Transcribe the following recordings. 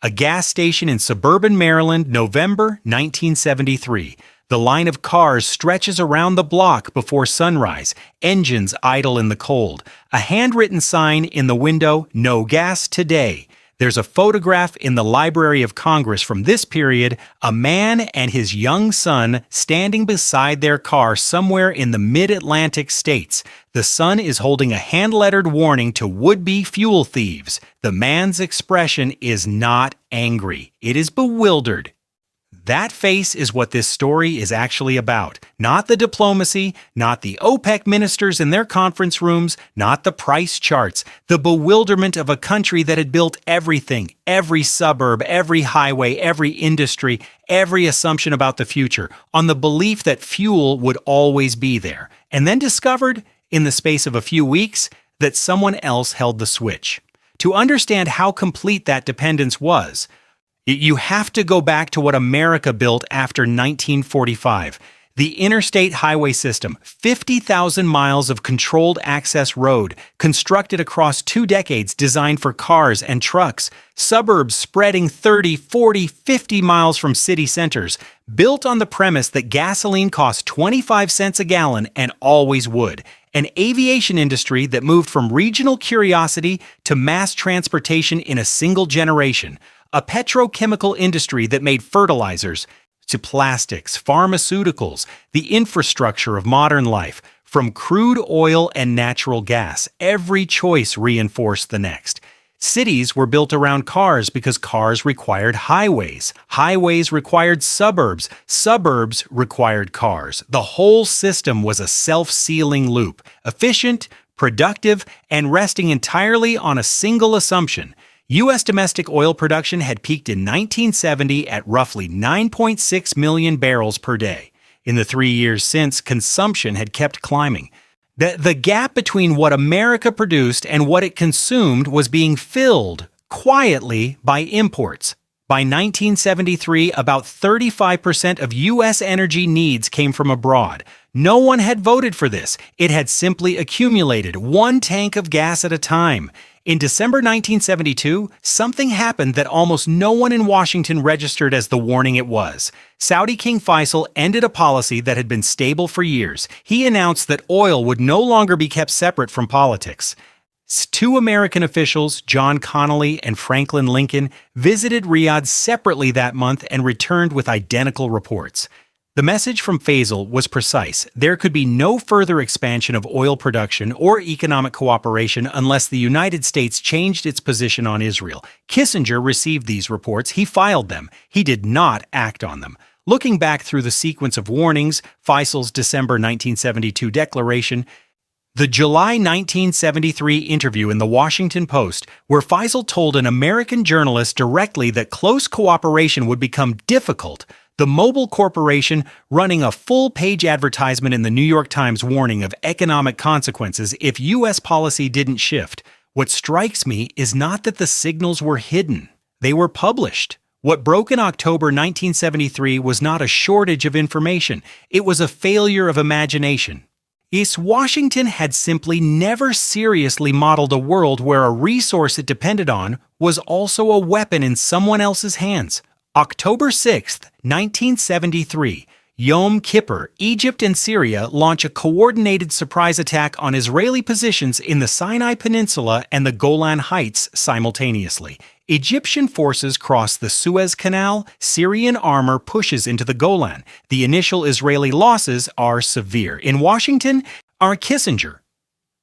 A gas station in Suburban, Maryland, November 1973. The line of cars stretches around the block before sunrise, engines idle in the cold. A handwritten sign in the window, "No gas today." There's a photograph in the Library of Congress from this period, a man and his young son standing beside their car somewhere in the mid-Atlantic states. The son is holding a hand-lettered warning to would-be fuel thieves. The man's expression is not angry. It is bewildered. That face is what this story is actually about. Not the diplomacy, not the OPEC ministers in their conference rooms, not the price charts. The bewilderment of a country that had built everything, every suburb, every highway, every industry, every assumption about the future, on the belief that fuel would always be there, and then discovered, in the space of a few weeks, that someone else held the switch. To understand how complete that dependence was, you have to go back to what America built after 1945. The interstate highway system, 50,000 miles of controlled access road, constructed across 2 decades designed for cars and trucks, suburbs spreading 30, 40, 50 miles from city centers, built on the premise that gasoline cost 25 cents a gallon and always would. An aviation industry that moved from regional curiosity to mass transportation in a single generation. A petrochemical industry that made fertilizers to plastics, pharmaceuticals, the infrastructure of modern life. From crude oil and natural gas, every choice reinforced the next. Cities were built around cars because cars required highways. Highways required suburbs. Suburbs required cars. The whole system was a self-sealing loop, efficient, productive, and resting entirely on a single assumption. U.S. domestic oil production had peaked in 1970 at roughly 9.6 million barrels per day. In the 3 years since, consumption had kept climbing. The gap between what America produced and what it consumed was being filled quietly by imports. By 1973, about 35% of U.S. energy needs came from abroad. No one had voted for this. It had simply accumulated, one tank of gas at a time. In December 1972, something happened that almost no one in Washington registered as the warning it was. Saudi King Faisal ended a policy that had been stable for years. He announced that oil would no longer be kept separate from politics. 2 American officials, John Connally and Franklin Lincoln, visited Riyadh separately that month and returned with identical reports. The message from Faisal was precise. There could be no further expansion of oil production or economic cooperation unless the United States changed its position on Israel. Kissinger received these reports. He filed them. He did not act on them. Looking back through the sequence of warnings, Faisal's December 1972 declaration, the July 1973 interview in the Washington Post, where Faisal told an American journalist directly that close cooperation would become difficult, the Mobil Corporation running a full-page advertisement in the New York Times warning of economic consequences if U.S. policy didn't shift. What strikes me is not that the signals were hidden. They were published. What broke in October 1973 was not a shortage of information. It was a failure of imagination. Washington had simply never seriously modeled a world where a resource it depended on was also a weapon in someone else's hands. October 6, 1973, Yom Kippur, Egypt and Syria launch a coordinated surprise attack on Israeli positions in the Sinai Peninsula and the Golan Heights simultaneously. Egyptian forces cross the Suez Canal, Syrian armor pushes into the Golan. The initial Israeli losses are severe. In Washington are Kissinger,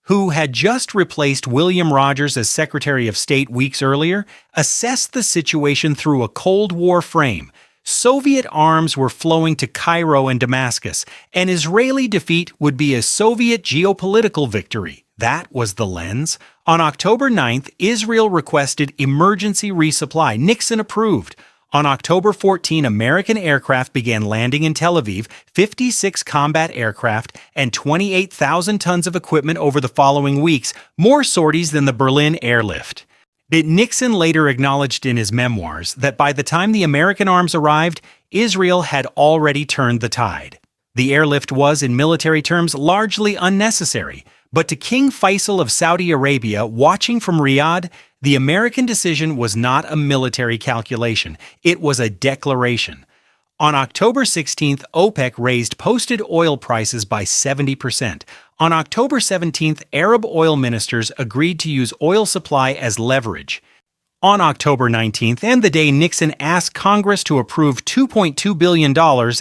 who had just replaced William Rogers as Secretary of State weeks earlier, assessed the situation through a Cold War frame. Soviet arms were flowing to Cairo and Damascus, and Israeli defeat would be a Soviet geopolitical victory. That was the lens. On October 9th, Israel requested emergency resupply. Nixon approved. On October 14, American aircraft began landing in Tel Aviv, 56 combat aircraft, and 28,000 tons of equipment over the following weeks, more sorties than the Berlin airlift. But Nixon later acknowledged in his memoirs that by the time the American arms arrived, Israel had already turned the tide. The airlift was, in military terms, largely unnecessary. But to King Faisal of Saudi Arabia, watching from Riyadh, The American decision was not a military calculation, it was a declaration. On October 16th, OPEC raised posted oil prices by 70%. On October 17th, Arab oil ministers agreed to use oil supply as leverage. On October 19th, and the day Nixon asked Congress to approve $2.2 billion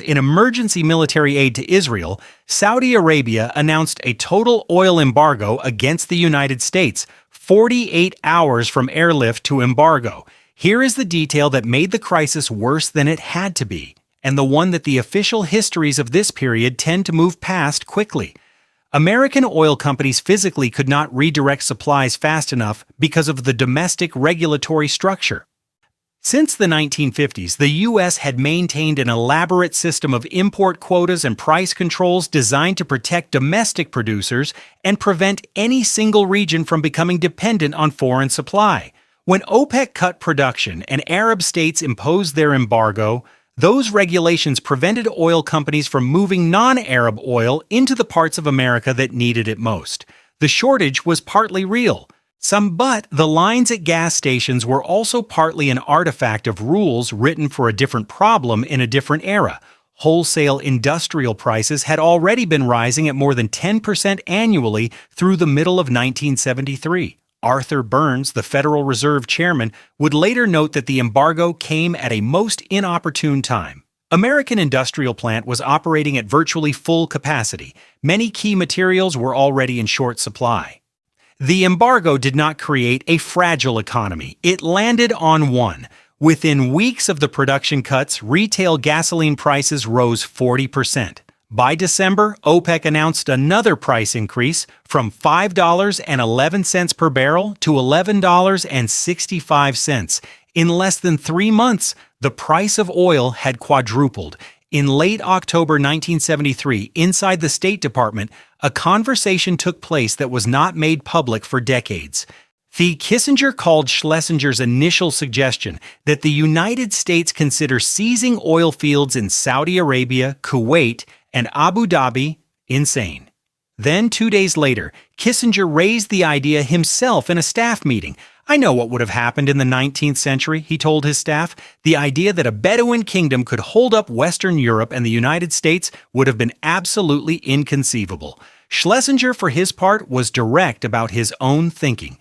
in emergency military aid to Israel, Saudi Arabia announced a total oil embargo against the United States, 48 hours from airlift to embargo. Here is the detail that made the crisis worse than it had to be, and the one that the official histories of this period tend to move past quickly. American oil companies physically could not redirect supplies fast enough because of the domestic regulatory structure. Since the 1950s, the U.S. had maintained an elaborate system of import quotas and price controls designed to protect domestic producers and prevent any single region from becoming dependent on foreign supply. When OPEC cut production and Arab states imposed their embargo, those regulations prevented oil companies from moving non-Arab oil into the parts of America that needed it most. The shortage was partly real. But the lines at gas stations were also partly an artifact of rules written for a different problem in a different era. Wholesale industrial prices had already been rising at more than 10% annually through the middle of 1973. Arthur Burns, the Federal Reserve chairman, would later note that the embargo came at a most inopportune time. American Industrial Plant was operating at virtually full capacity. Many key materials were already in short supply. The embargo did not create a fragile economy. It landed on one. Within weeks of the production cuts, retail gasoline prices rose 40%. By December, OPEC announced another price increase from $5.11 per barrel to $11.65. In less than 3 months, the price of oil had quadrupled. In late October 1973, inside the State Department, a conversation took place that was not made public for decades. Kissinger called Schlesinger's initial suggestion that the United States consider seizing oil fields in Saudi Arabia, Kuwait, and Abu Dhabi insane. Then, 2 days later, Kissinger raised the idea himself in a staff meeting. "I know what would have happened in the 19th century," he told his staff. "The idea that a Bedouin kingdom could hold up Western Europe and the United States would have been absolutely inconceivable." Schlesinger, for his part, was direct about his own thinking.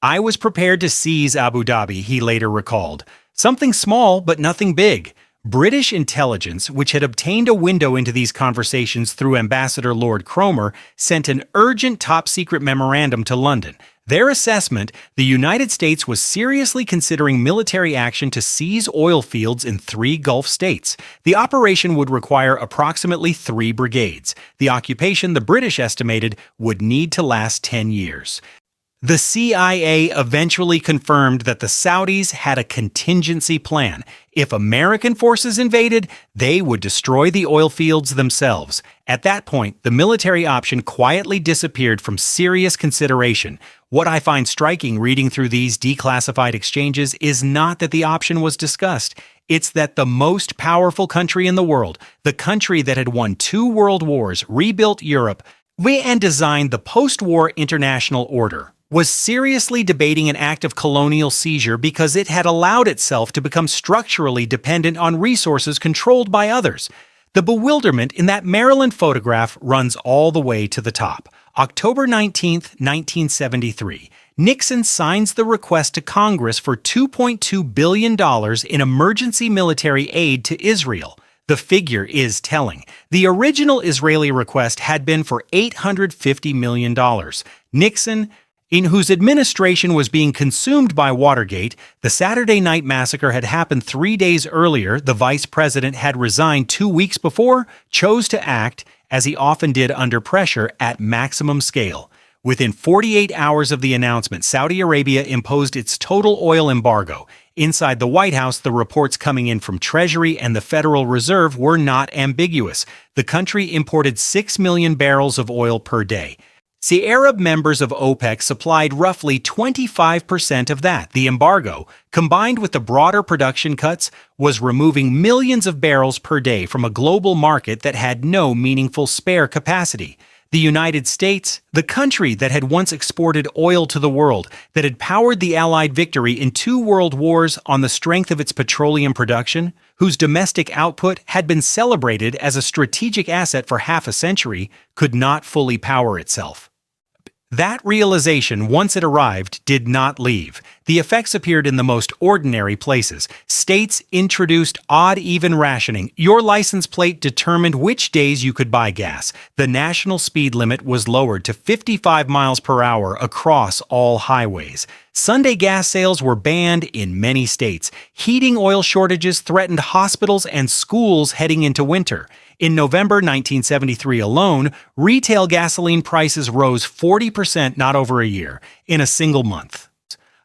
"I was prepared to seize Abu Dhabi," he later recalled. "Something small, but nothing big." British intelligence, which had obtained a window into these conversations through Ambassador Lord Cromer, sent an urgent top-secret memorandum to London. Their assessment: the United States was seriously considering military action to seize oil fields in 3 Gulf states. The operation would require approximately 3 brigades. The occupation, the British estimated, would need to last 10 years. The CIA eventually confirmed that the Saudis had a contingency plan. If American forces invaded, they would destroy the oil fields themselves. At that point, the military option quietly disappeared from serious consideration. What I find striking reading through these declassified exchanges is not that the option was discussed. It's that the most powerful country in the world, the country that had won 2 world wars, rebuilt Europe, and designed the post-war international order, was seriously debating an act of colonial seizure because it had allowed itself to become structurally dependent on resources controlled by others. The bewilderment in that Maryland photograph runs all the way to the top. October 19, 1973, Nixon signs the request to Congress for $2.2 billion in emergency military aid to Israel. The figure is telling. The original Israeli request had been for $850 million. Nixon, in whose administration was being consumed by Watergate, the Saturday Night Massacre had happened 3 days earlier, the vice president had resigned 2 weeks before, chose to act, as he often did under pressure, at maximum scale. Within 48 hours of the announcement, Saudi Arabia imposed its total oil embargo. Inside the White House, the reports coming in from Treasury and the Federal Reserve were not ambiguous. The country imported 6 million barrels of oil per day. The Arab members of OPEC supplied roughly 25% of that. The embargo, combined with the broader production cuts, was removing millions of barrels per day from a global market that had no meaningful spare capacity. The United States, the country that had once exported oil to the world, that had powered the Allied victory in 2 world wars on the strength of its petroleum production, whose domestic output had been celebrated as a strategic asset for half a century, could not fully power itself. That realization, once it arrived, did not leave. The effects appeared in the most ordinary places. States introduced odd-even rationing. Your license plate determined which days you could buy gas. The national speed limit was lowered to 55 miles per hour across all highways. Sunday gas sales were banned in many states. Heating oil shortages threatened hospitals and schools heading into winter. In November 1973 alone, retail gasoline prices rose 40% not over a year, in a single month.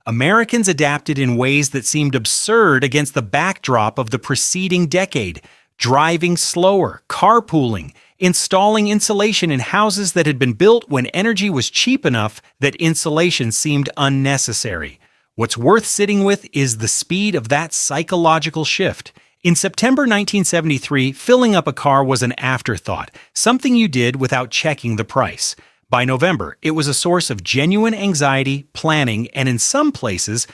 Americans adapted in ways that seemed absurd against the backdrop of the preceding decade. Driving slower, carpooling, installing insulation in houses that had been built when energy was cheap enough that insulation seemed unnecessary. What's worth sitting with is the speed of that psychological shift. In September 1973, filling up a car was an afterthought, something you did without checking the price. By November, it was a source of genuine anxiety, planning, and in some places,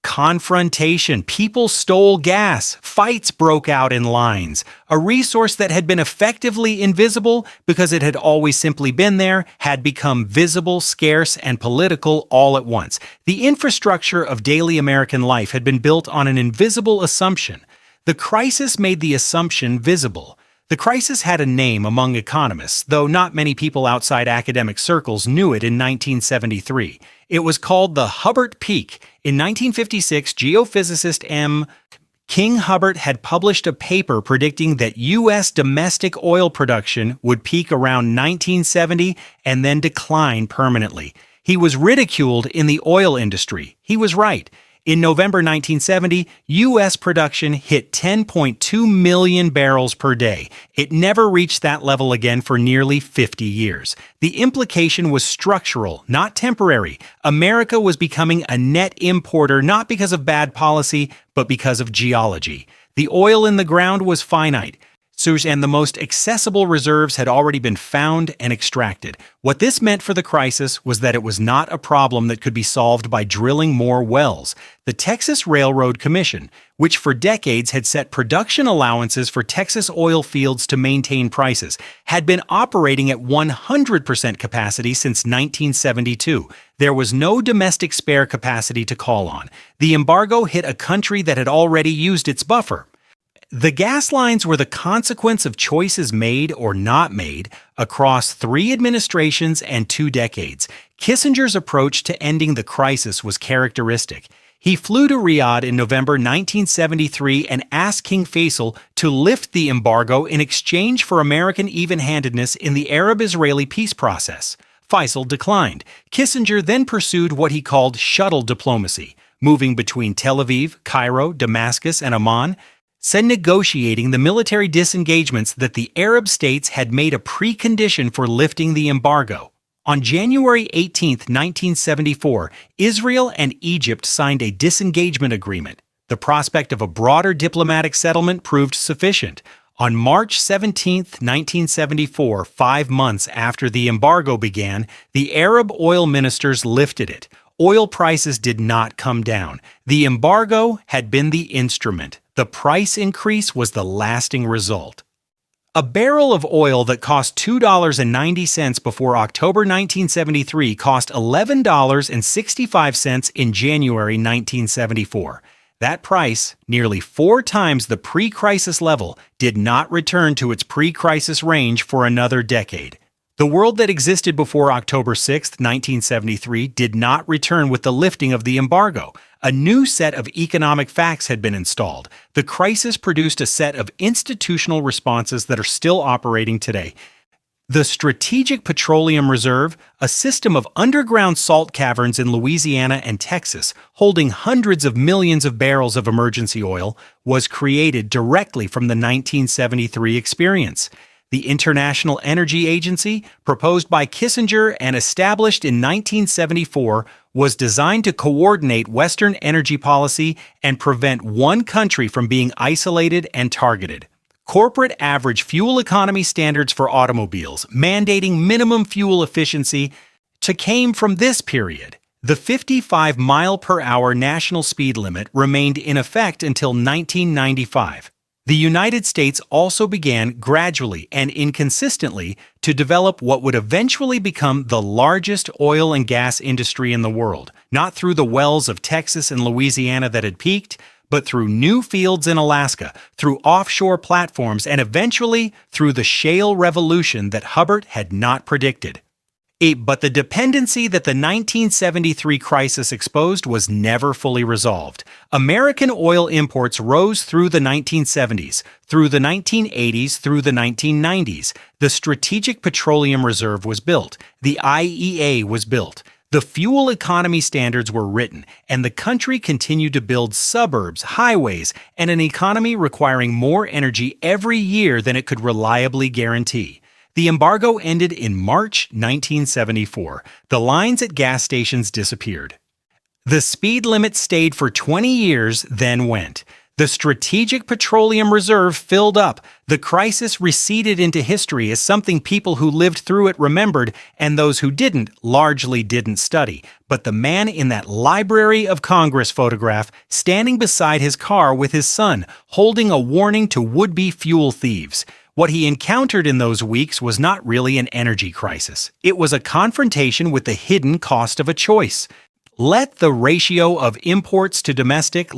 confrontation. People stole gas. Fights broke out in lines. A resource that had been effectively invisible because it had always simply been there had become visible, scarce, and political all at once. The infrastructure of daily American life had been built on an invisible assumption. The crisis made the assumption visible. The crisis had a name among economists, though not many people outside academic circles knew it in 1973. It was called the Hubbert Peak. In 1956, geophysicist M. King Hubbert had published a paper predicting that U.S. domestic oil production would peak around 1970 and then decline permanently. He was ridiculed in the oil industry. He was right. In November 1970, U.S. production hit 10.2 million barrels per day. It never reached that level again for nearly 50 years. The implication was structural, not temporary. America was becoming a net importer not because of bad policy, but because of geology. The oil in the ground was finite, and the most accessible reserves had already been found and extracted. What this meant for the crisis was that it was not a problem that could be solved by drilling more wells. The Texas Railroad Commission, which for decades had set production allowances for Texas oil fields to maintain prices, had been operating at 100% capacity since 1972. There was no domestic spare capacity to call on. The embargo hit a country that had already used its buffer. The gas lines were the consequence of choices made or not made across 3 administrations and 2 decades. Kissinger's approach to ending the crisis was characteristic. He flew to Riyadh in November 1973 and asked King Faisal to lift the embargo in exchange for American even-handedness in the Arab-Israeli peace process. Faisal declined. Kissinger then pursued what he called shuttle diplomacy, moving between Tel Aviv, Cairo, Damascus, and Amman, negotiating the military disengagements that the Arab states had made a precondition for lifting the embargo. On January 18, 1974, Israel and Egypt signed a disengagement agreement. The prospect of a broader diplomatic settlement proved sufficient. On March 17, 1974, 5 months after the embargo began, the Arab oil ministers lifted it. Oil prices did not come down. The embargo had been the instrument. The price increase was the lasting result. A barrel of oil that cost $2.90 before October 1973 cost $11.65 in January 1974. That price, nearly 4 times the pre-crisis level, did not return to its pre-crisis range for another decade. The world that existed before October 6, 1973, did not return with the lifting of the embargo. A new set of economic facts had been installed. The crisis produced a set of institutional responses that are still operating today. The Strategic Petroleum Reserve, a system of underground salt caverns in Louisiana and Texas, holding hundreds of millions of barrels of emergency oil, was created directly from the 1973 experience. The International Energy Agency, proposed by Kissinger and established in 1974, was designed to coordinate Western energy policy and prevent one country from being isolated and targeted. Corporate average fuel economy standards for automobiles, mandating minimum fuel efficiency, came from this period. The 55-mile-per-hour national speed limit remained in effect until 1995. The United States also began gradually and inconsistently to develop what would eventually become the largest oil and gas industry in the world, not through the wells of Texas and Louisiana that had peaked, but through new fields in Alaska, through offshore platforms, and eventually through the shale revolution that Hubbard had not predicted. But the dependency that the 1973 crisis exposed was never fully resolved. American oil imports rose through the 1970s, through the 1980s, through the 1990s. The Strategic Petroleum Reserve was built. The IEA was built. The fuel economy standards were written, and the country continued to build suburbs, highways, and an economy requiring more energy every year than it could reliably guarantee. The embargo ended in March 1974. The lines at gas stations disappeared. The speed limit stayed for 20 years, then went. The Strategic Petroleum Reserve filled up. The crisis receded into history as something people who lived through it remembered, and those who didn't largely didn't study. But the man in that Library of Congress photograph, standing beside his car with his son, holding a warning to would-be fuel thieves. What he encountered in those weeks was not really an energy crisis. It was a confrontation with the hidden cost of a choice. Let the ratio of imports to domestic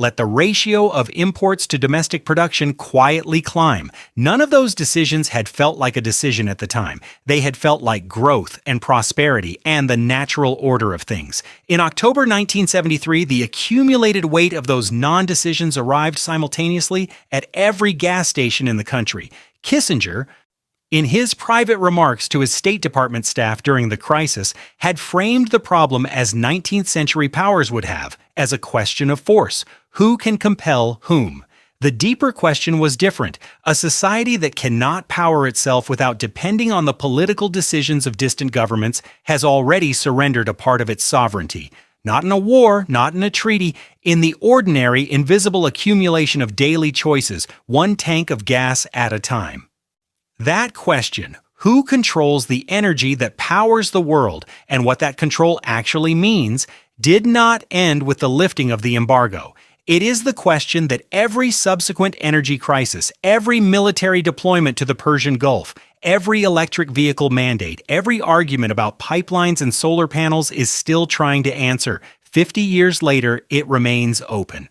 production quietly climb. None of those decisions had felt like a decision at the time. They had felt like growth and prosperity and the natural order of things. In October 1973, the accumulated weight of those non-decisions arrived simultaneously at every gas station in the country. Kissinger, in his private remarks to his State Department staff during the crisis, had framed the problem as 19th century powers would have, as a question of force. Who can compel whom? The deeper question was different. A society that cannot power itself without depending on the political decisions of distant governments has already surrendered a part of its sovereignty. Not in a war, not in a treaty, in the ordinary, invisible accumulation of daily choices, one tank of gas at a time. That question, who controls the energy that powers the world and what that control actually means, did not end with the lifting of the embargo. It is the question that every subsequent energy crisis, every military deployment to the Persian Gulf, every electric vehicle mandate, every argument about pipelines and solar panels is still trying to answer. 50 years later, it remains open.